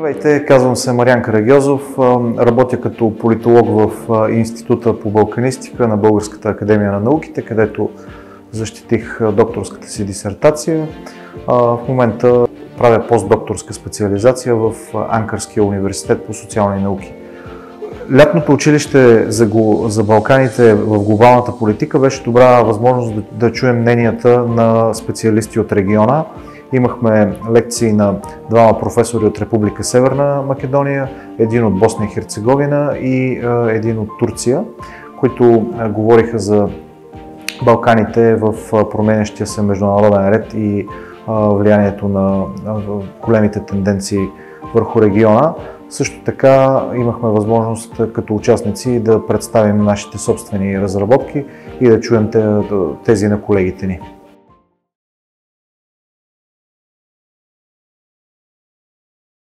Здравейте, казвам се Мариан Карагьозов, работя като политолог в Института по балканистика на Българската академия на науките, където защитих докторската си дисертация. В момента правя постдокторска специализация в Анкарския университет по социални науки. Лятното училище за Балканите в глобалната политика беше добра възможност да чуем мненията на специалисти от региона. Имахме лекции на двама професори от Република Северна Македония, един от Босна и Херцеговина и един от Турция, които говориха за Балканите в променящия се международен ред и влиянието на големите тенденции върху региона. Също така имахме възможност като участници да представим нашите собствени разработки и да чуем тези на колегите ни.